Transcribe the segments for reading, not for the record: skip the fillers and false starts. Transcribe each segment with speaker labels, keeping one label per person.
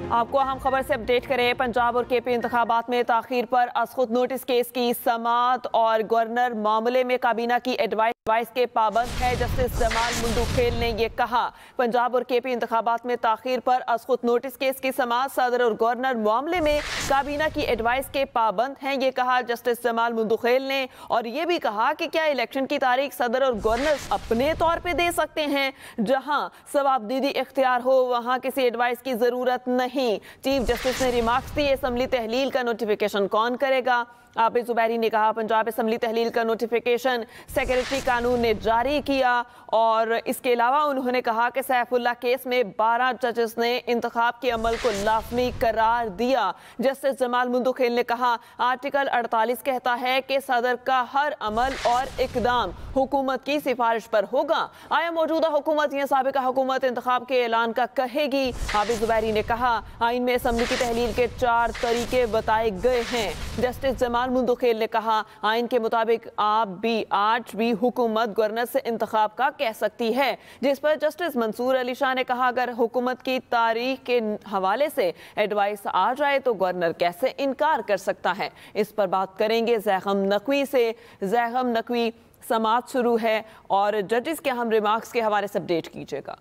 Speaker 1: आपको अहम खबर से अपडेट करें। पंजाब और केपी इंतखाबात में ताखीर पर असखुद नोटिस केस की समाअत और गवर्नर मामले में काबीना की एडवाइस के पाबंद है। जस्टिस जमाल मुंदुखेल ने यह कहा। पंजाब और केपी इंतखाबात में ताखीर पर असखुद नोटिस केस की समाअत सदर और गवर्नर मामले में काबीना की एडवाइस के पाबंद हैं, ये कहा जस्टिस जमाल मुंदुखेल ने। और ये भी कहा कि क्या इलेक्शन की तारीख सदर और गवर्नर अपने तौर पर दे सकते हैं। जहां सवाबदीदी इख्तियार हो वहां किसी एडवाइस की जरूरत नहीं। चीफ जस्टिस ने रिमार्क्स दिए, असेंबली तहलील का नोटिफिकेशन कौन करेगा। आबिद जुबैरी ने कहा पंजाब असेंबली तहलील का नोटिफिकेशन सेक्रेटरी कानून ने जारी किया। और इसके अलावा उन्होंने कहा कि सैफुल्लाह केस में 12 जजेस ने इंतखाब के अमल को लाजमी करार दिया। जस्टिस जमाल मुंदुखेल ने कहा आर्टिकल 48 कहता है कि सदर का हर अमल और इकदाम हुकूमत की सिफारिश पर होगा। आया मौजूदा हुकूमत या साबिका हुकूमत इंतखाब के ऐलान का कहेगी। आबिद जुबैरी ने कहा आइन में असेंबली की तहलील के 4 तरीके बताए गए हैं। जस्टिस जमाल मुंदुखेल ने कहा आइन के मुताबिक आज भी हुकूमत गवर्नर से इंतखाब का कह सकती है, जिस पर जस्टिस मंसूर अली शाह ने कहा अगर हुकूमत की तारीख के हवाले से एडवाइस आ जाए तो गवर्नर कैसे इनकार कर सकता है। इस पर बात करेंगे ज़ैगम नकवी से। ज़ैगम नकवी, समाअत शुरू है और जजेस के अहम रिमार्क्स के हवाले से अपडेट कीजिएगा।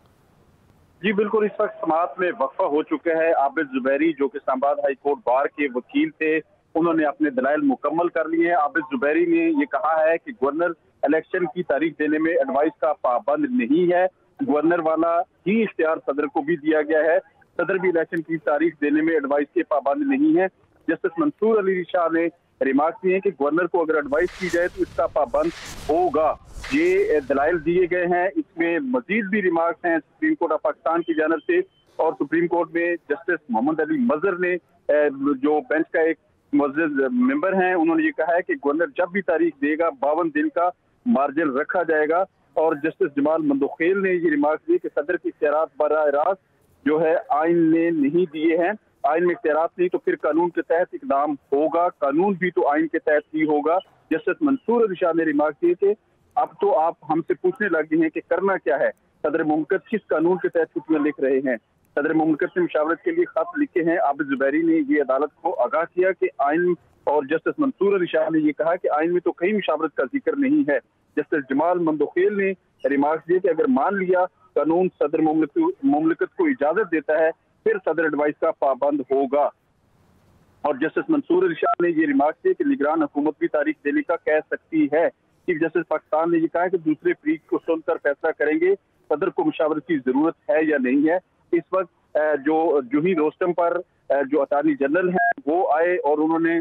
Speaker 2: जी बिल्कुल, इस वक्त समाअत में वक्फा हो चुके हैं। आबिद जुबैरी जो कि इस्लामाबाद हाई कोर्ट बार के वकील थे, उन्होंने अपने दलाइल मुकम्मल कर लिए हैं। आबिद जुबैरी ने ये कहा है कि गवर्नर इलेक्शन की तारीख देने में एडवाइस का पाबंद नहीं है। गवर्नर वाला ही इख्तियार सदर को भी दिया गया है। सदर भी इलेक्शन की तारीख देने में एडवाइस के पाबंद नहीं है। जस्टिस मंसूर अली शाह ने रिमार्क दिए हैं कि गवर्नर को अगर एडवाइस की जाए तो इसका पाबंद होगा। ये दलाइल दिए गए हैं। इसमें मजीद भी रिमार्क्स हैं सुप्रीम कोर्ट ऑफ पाकिस्तान की जानब से। और सुप्रीम कोर्ट में जस्टिस मोहम्मद अली मजहर ने जो बेंच का एक मुअज़्ज़ज़ मेंबर हैं, उन्होंने ये कहा है कि गवर्नर जब भी तारीख देगा 52 दिन का मार्जिन रखा जाएगा। और जस्टिस जमाल मुंदुखेल ने ये रिमार्क दिए कि सदर के इख्तियारात बराह रास्त जो है आइन ने नहीं दिए हैं। आइन में इख्तियारात नहीं तो फिर कानून के तहत इकदाम होगा, कानून भी तो आइन के तहत ही होगा। जस्टिस मंसूर अली शाह ने रिमार्क दिए कि अब तो आप हमसे पूछने लगे हैं कि करना क्या है। सदर मुमलिकत किस कानून के तहत कुछ लिख रहे हैं। सदर मुमलिकत से मुशावरत के लिए खत लिखे हैं। आबिद जुबैरी ने ये अदालत को आगाह किया कि आइन, और जस्टिस मंसूर अली शाह ने ये कहा कि आइन में तो कहीं मुशावरत का जिक्र नहीं है। जस्टिस जमाल मुंदुखेल ने रिमार्क दिए कि अगर मान लिया कानून सदर मुमलिकत को इजाजत देता है फिर सदर एडवाइस का पाबंद होगा। और जस्टिस मंसूर अली शाह ने ये रिमार्क दिए कि निगरान हुकूमत भी तारीख देने का कह सकती है। चीफ जस्टिस पाकिस्तान ने यह कहा कि दूसरे फरीक को सुनकर फैसला करेंगे सदर को मुशावरत की जरूरत है या नहीं है। इस वक्त जो जूही रोस्टम पर जो अटॉर्नी जनरल है वो आए और उन्होंने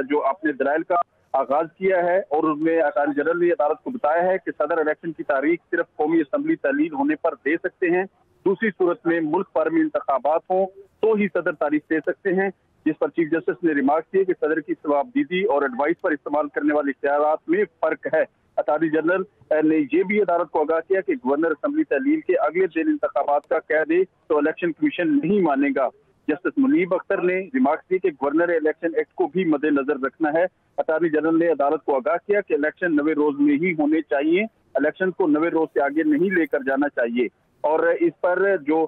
Speaker 2: जो अपने दलाइल का आगाज किया है। और उसमें अटॉर्नी जनरल ने अदालत को बताया है कि सदर इलेक्शन की तारीख सिर्फ कौमी असम्बली तहलील होने पर दे सकते हैं। दूसरी सूरत में मुल्क भर में इंतखाबात हों तो ही सदर तारीख दे सकते हैं। जिस पर चीफ जस्टिस ने रिमार्क किए कि सदर की सवाबदीदी और एडवाइस पर इस्तेमाल करने वाले इख्तियारात में फर्क है। अटॉर्नी जनरल ने यह भी अदालत को आगाह किया कि गवर्नर असेंबली तहलील के अगले दिन इंतखाबात का कह दे तो इलेक्शन कमीशन नहीं मानेगा। जस्टिस मुनीब अख्तर ने रिमार्क दिए कि गवर्नर इलेक्शन एक्ट को भी मद्देनजर रखना है। अटॉर्नी जनरल ने अदालत को आगाह किया कि इलेक्शन 9वें रोज में ही होने चाहिए, इलेक्शन को 9वें रोज से आगे नहीं लेकर जाना चाहिए। और इस पर जो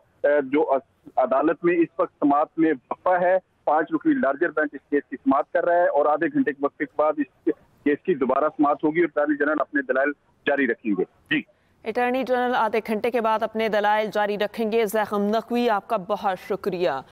Speaker 2: अदालत में इस वक्त समाअत में वक्फा है, 5 रुकनी लार्जर बेंच इस केस की समाअत कर रहा है और आधे घंटे के वक्फे के बाद इस केस की दोबारा समाअत होगी और अटॉर्नी जनरल अपने दलाइल जारी रखेंगे। जी,
Speaker 1: अटॉर्नी जनरल आधे घंटे के बाद अपने दलाइल जारी रखेंगे। ज़ैगम नकवी, आपका बहुत शुक्रिया।